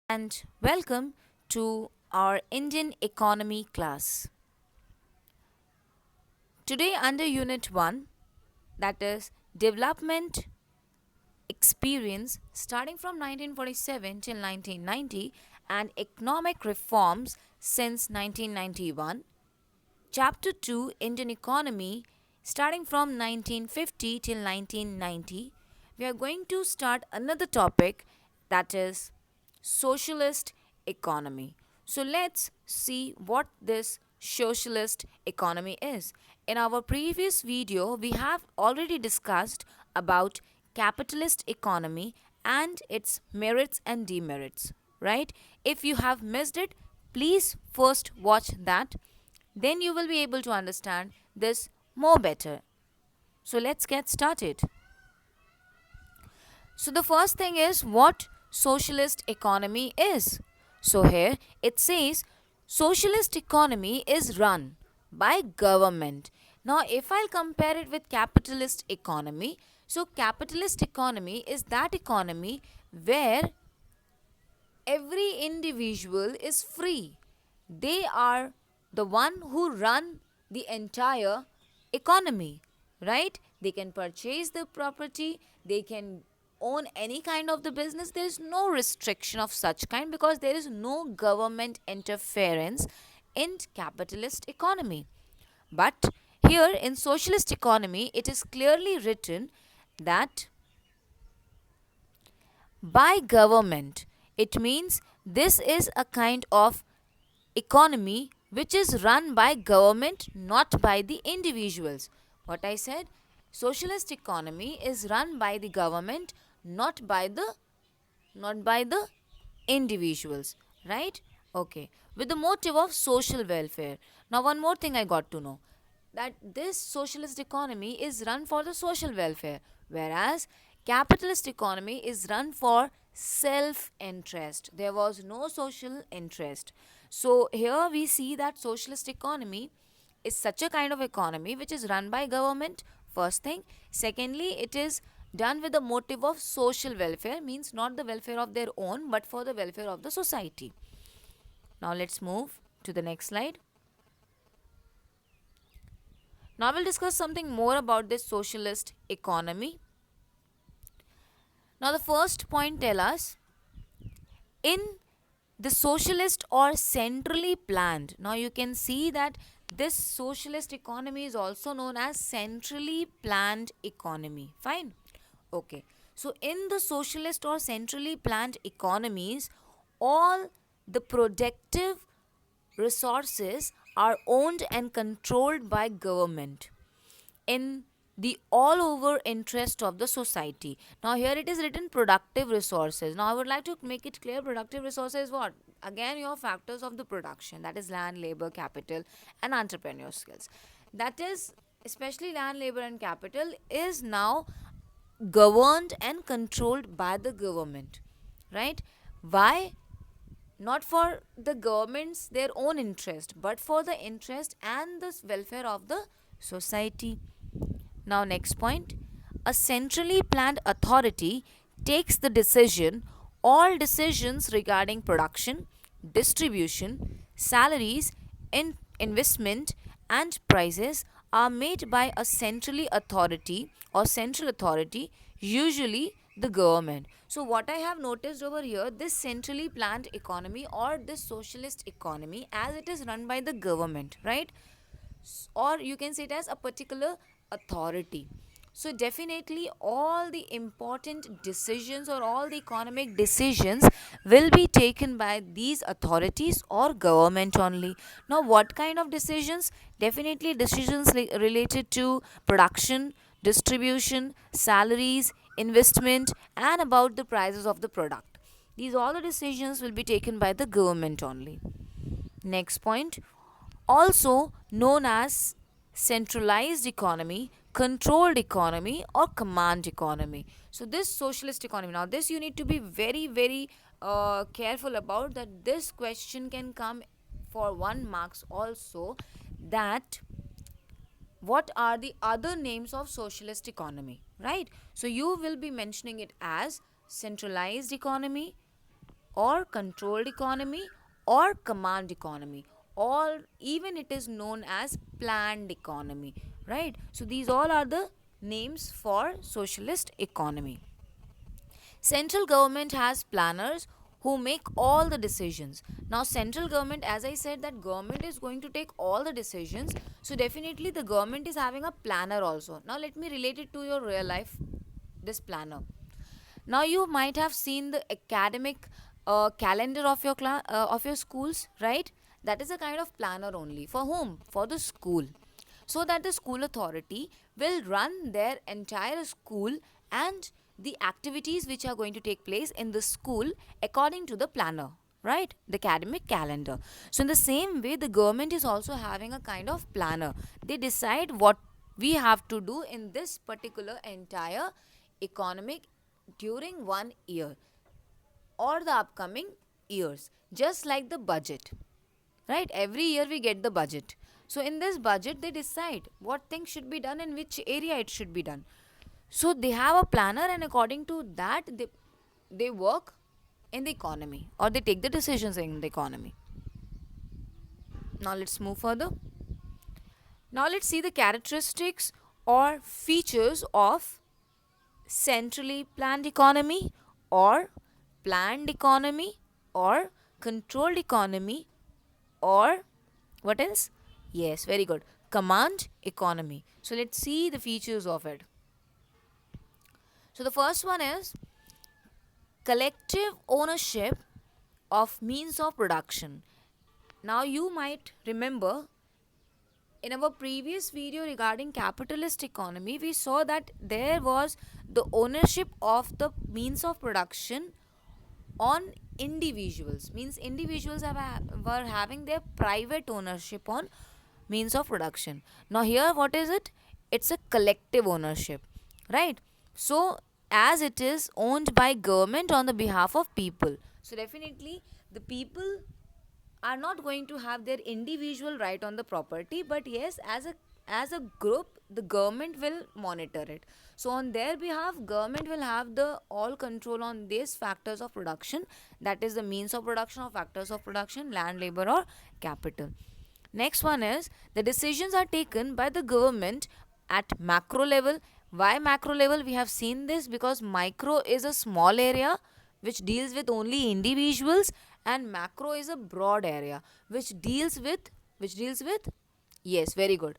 and welcome to our Indian economy class. Today, under Unit 1, that is Development Experience starting from 1947 till 1990 and Economic Reforms since 1991, Chapter 2 Indian Economy starting from 1950 till 1990, we are going to start another topic, that is socialist economy. So let's see what this socialist economy is. In our previous video, we have already discussed about capitalist economy and its merits and demerits, right? If you have missed it, please first watch that, then you will be able to understand this more better. So let's get started. So the first thing is what socialist economy is. So here it says socialist economy is run by government. Now if I'll compare it with capitalist economy, so capitalist economy is that economy where every individual is free. They are the one who run the entire economy, right? They can purchase the property, they can own any kind of the business. There is no restriction of such kind because there is no government interference in capitalist economy. But here in socialist economy, it is clearly written that by government. It means this is a kind of economy which is run by government, not by the individuals. What I said, socialist economy is run by the government, not by the individuals, right? Okay, with the motive of social welfare. Now one more thing I got to know, that this socialist economy is run for the social welfare, whereas capitalist economy is run for self interest. There was no social interest. So here we see that socialist economy is such a kind of economy which is run by government, first thing. Secondly, it is done with the motive of social welfare, means not the welfare of their own but for the welfare of the society. Now let's move to the next slide. Now we'll discuss something more about this socialist economy. Now the first point tell us in the socialist or centrally planned. Now you can see that this socialist economy is also known as centrally planned economy. Fine. Okay. So in the socialist or centrally planned economies, all the productive resources are owned and controlled by government in the all over interest of the society. Now here it is written productive resources. Now I would like to make it clear, productive resources what? Again, your factors of the production, that is land, labor, capital and entrepreneur skills. That is, especially land, labor and capital is now governed and controlled by the government, right? Why? Not for the government's their own interest but for the interest and the welfare of the society. Now next point, a centrally planned authority takes the decision. All decisions regarding production, distribution, salaries, investment and prices are made by a centrally authority or central authority, usually the government. So what I have noticed over here, this centrally planned economy or this socialist economy, as it is run by the government, right? Or you can say it as a particular authority. So definitely all the important decisions or all the economic decisions will be taken by these authorities or government only. Now what kind of decisions? Definitely decisions related to production, distribution, salaries, investment and about the prices of the product. These all the decisions will be taken by the government only. Next point, also known as centralized economy, controlled economy or command economy. So this socialist economy, now this you need to be very careful about, that this question can come for 1 marks also, that what are the other names of socialist economy, right? So you will be mentioning it as centralized economy, or controlled economy or command economy, or even it is known as planned economy, right? So these all are the names for socialist economy. Central government has planners who make all the decisions. Now central government, as I said, that government is going to take all the decisions, so definitely the government is having a planner also. Now let me relate it to your real life, this planner. Now you might have seen the academic calendar of your of your schools, right? That is a kind of planner only. For whom? For the school. So that the school authority will run their entire school and the activities which are going to take place in the school according to the planner, right? The academic calendar. So in the same way, the government is also having a kind of planner. They decide what we have to do in this particular entire economic during 1 year or the upcoming years, just like the budget, right? Every year we get the budget. So in this budget they decide what things should be done in which area it should be done. So they have a planner, and according to that they work in the economy, or they take the decisions in the economy. Now let's move further. Now let's see the characteristics or features of centrally planned economy, or planned economy, or controlled economy, or what else? Yes, very good. Command economy. So let's see the features of it. So the first one is collective ownership of means of production. Now you might remember in our previous video regarding capitalist economy, we saw that there was the ownership of the means of production on individuals. Means individuals were having their private ownership on means of production. Now here what is it? It's a collective ownership, right? So as it is owned by government on the behalf of people, so definitely the people are not going to have their individual right on the property, but yes, as a group the government will monitor it. So on their behalf government will have the all control on these factors of production, that is the means of production or factors of production, land, labor or capital. Next one is the decisions are taken by the government at macro level. Why macro level? We have seen this because micro is a small area which deals with only individuals, and macro is a broad area which deals with yes, very good,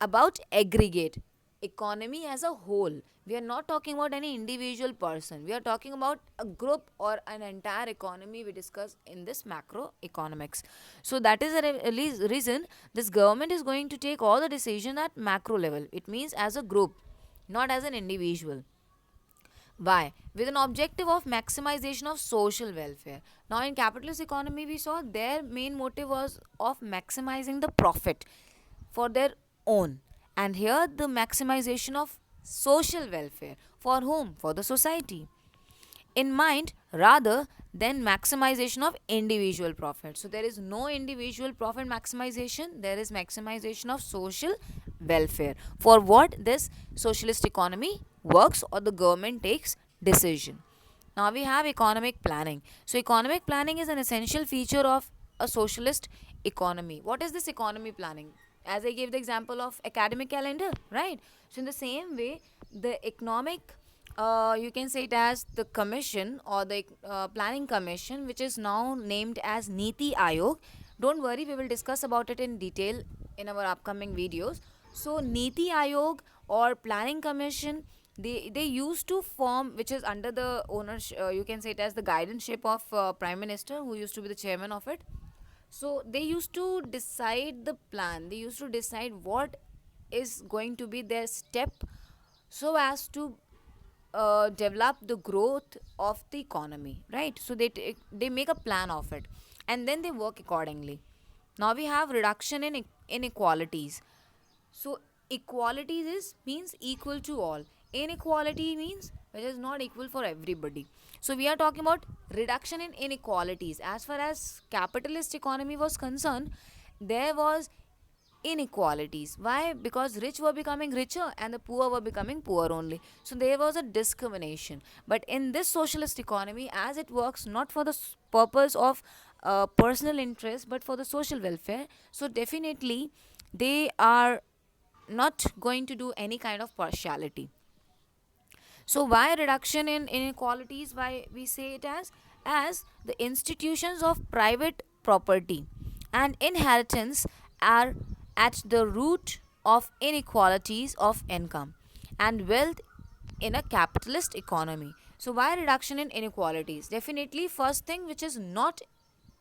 about aggregate economy as a whole. We are not talking about any individual person, we are talking about a group or an entire economy we discuss in this macroeconomics. So that is the reason this government is going to take all the decision at macro level. It means as a group, not as an individual. Why? With an objective of maximization of social welfare. Now, in capitalist economy, we saw their main motive was of maximizing the profit for their own. And here, the maximization of social welfare. For whom? For the society. In mind, rather than maximization of individual profit. So, there is no individual profit maximization, there is maximization of social welfare. For what this socialist economy works, or the government takes decision. Now we have economic planning. So economic planning is an essential feature of a socialist economy. What is this economy planning? As I gave the example of academic calendar, right? So in the same way, the economic, you can say it as the commission, or the planning commission, which is now named as Niti Aayog. Don't worry, we will discuss about it in detail in our upcoming videos. So Niti Aayog or planning commission, they used to form, which is under the ownership, you can say it as the guidance of prime minister, who used to be the chairman of it. So they used to decide the plan, they used to decide what is going to be their step, so as to develop the growth of the economy, right? So they make a plan of it, and then they work accordingly. Now we have reduction in inequalities. So equalities is means equal to all, inequality means which is not equal for everybody. So we are talking about reduction in inequalities. As far as capitalist economy was concerned, there was inequalities. Why? Because rich were becoming richer and the poor were becoming poor only. So there was a discrimination. But in this socialist economy, as it works not for the purpose of personal interest but for the social welfare, so definitely they are not going to do any kind of partiality. So why reduction in inequalities? Why we say it as the institutions of private property and inheritance are at the root of inequalities of income and wealth in a capitalist economy. So why reduction in inequalities? Definitely first thing which is not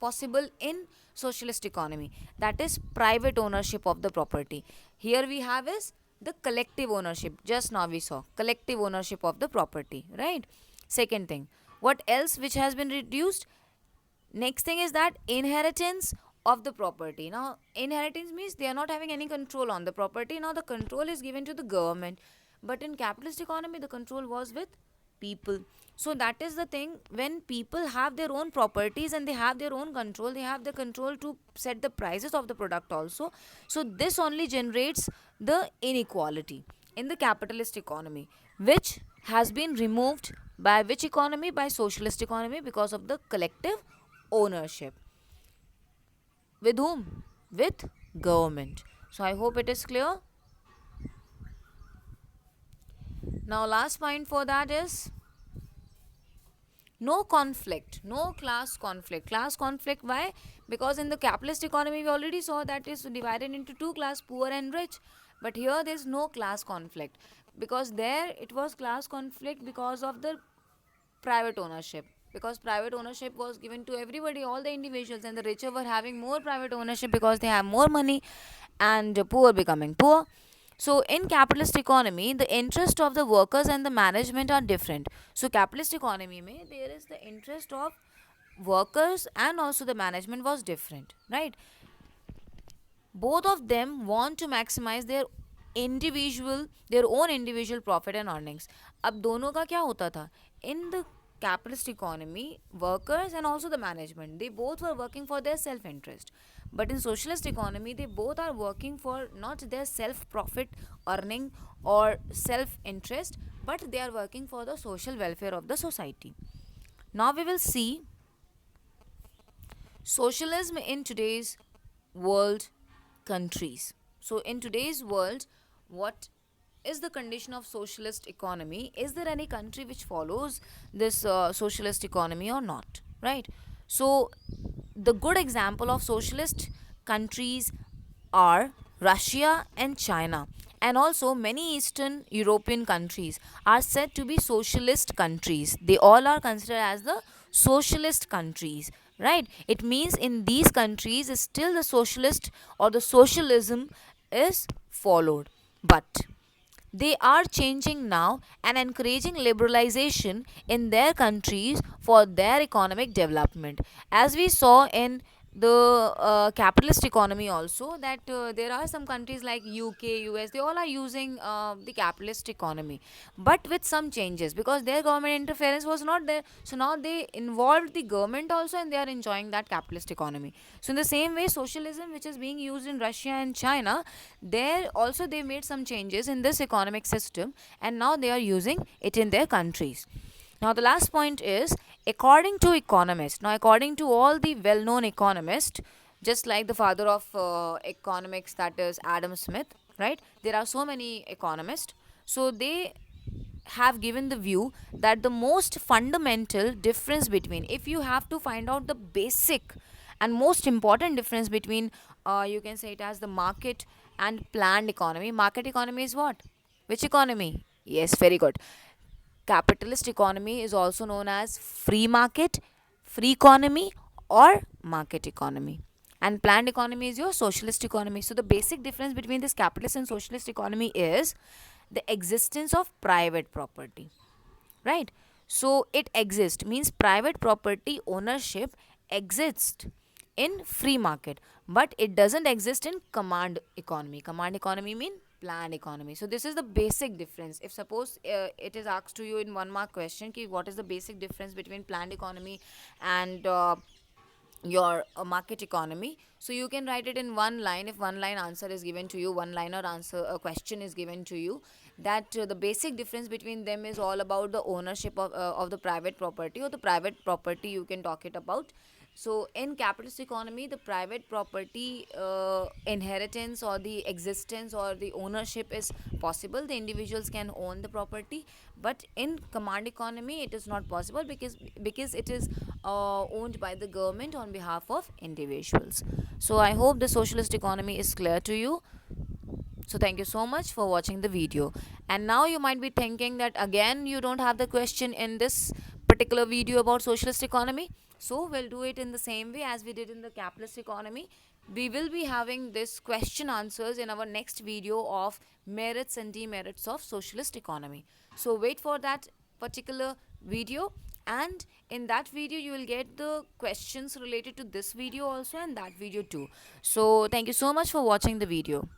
possible in socialist economy, that is private ownership of the property. Here we have is the collective ownership. Just now we saw collective ownership of the property, right? Second thing, what else which has been reduced? Next thing is that inheritance of the property. Now inheritance means they are not having any control on the property. Now the control is given to the government, but in capitalist economy the control was with people. So that is the thing, when people have their own properties and they have their own control, they have the control to set the prices of the product also. So this only generates the inequality in the capitalist economy, which has been removed by which economy? By socialist economy, because of the collective ownership. With whom? With government. So I hope it is clear. Now last point for that is no conflict, no class conflict. Why? Because in the capitalist economy we already saw that is divided into two class, poor and rich. But here there is no class conflict, because there it was class conflict because of the private ownership, because private ownership was given to everybody, all the individuals, and the richer were having more private ownership because they have more money, and the poor becoming poor. So in capitalist economy the interest of the workers and the management are different. So capitalist economy mein there is the interest of workers and also the management was different, right? Both of them want to maximize their own individual profit and earnings. अब दोनों का क्या होता था? In the capitalist economy, workers and also the management, they both were working for their self interest. But in socialist economy they both are working for not their self profit earning or self interest, but they are working for the social welfare of the society. Now we will see socialism in today's world countries. So, in today's world, what is the condition of socialist economy? Is there any country which follows this socialist economy or not? Right. So, the good example of socialist countries are Russia and China. And also, many Eastern European countries are said to be socialist countries. They all are considered as the socialist countries, right? It means in these countries, still the socialist or the socialism is followed. But they are changing now and encouraging liberalization in their countries for their economic development. As we saw in the capitalist economy also, that there are some countries like UK, US, they all are using the capitalist economy, but with some changes because their government interference was not there. So now they involved the government also and they are enjoying that capitalist economy. So in the same way, socialism which is being used in Russia and China, there also they made some changes in this economic system and now they are using it in their countries. Now the last point is, according to economists, now according to all the well-known economists, just like the father of economics, that is Adam Smith, right? There are so many economists. So they have given the view that the most fundamental difference between, if you have to find out the basic and most important difference between, you can say it as the market and planned economy. Market economy is what? Which economy? Yes, very good. Capitalist economy is also known as free market, free economy, or market economy. And planned economy is your socialist economy. So the basic difference between this capitalist and socialist economy is the existence of private property, right? So it exists means private property ownership exists in free market, but it doesn't exist in command economy mean planned economy. So this is the basic difference. If suppose it is asked to you in one mark question ki what is the basic difference between planned economy and your market economy. So you can write it in one line. If one line answer is given to you, one liner answer a question is given to you, that the basic difference between them is all about the ownership of the private property, or the private property you can talk it about. So in capitalist economy, the private property inheritance or the existence or the ownership is possible. The individuals can own the property, but in command economy it is not possible, because it is owned by the government on behalf of individuals. So I hope the socialist economy is clear to you. So thank you so much for watching the video. And now you might be thinking that again you don't have the question in this particular video about socialist economy. So we'll do it in the same way as we did in the capitalist economy. We will be having this question answers in our next video of merits and demerits of socialist economy. So wait for that particular video, and in that video you will get the questions related to this video also and that video too. So thank you so much for watching the video.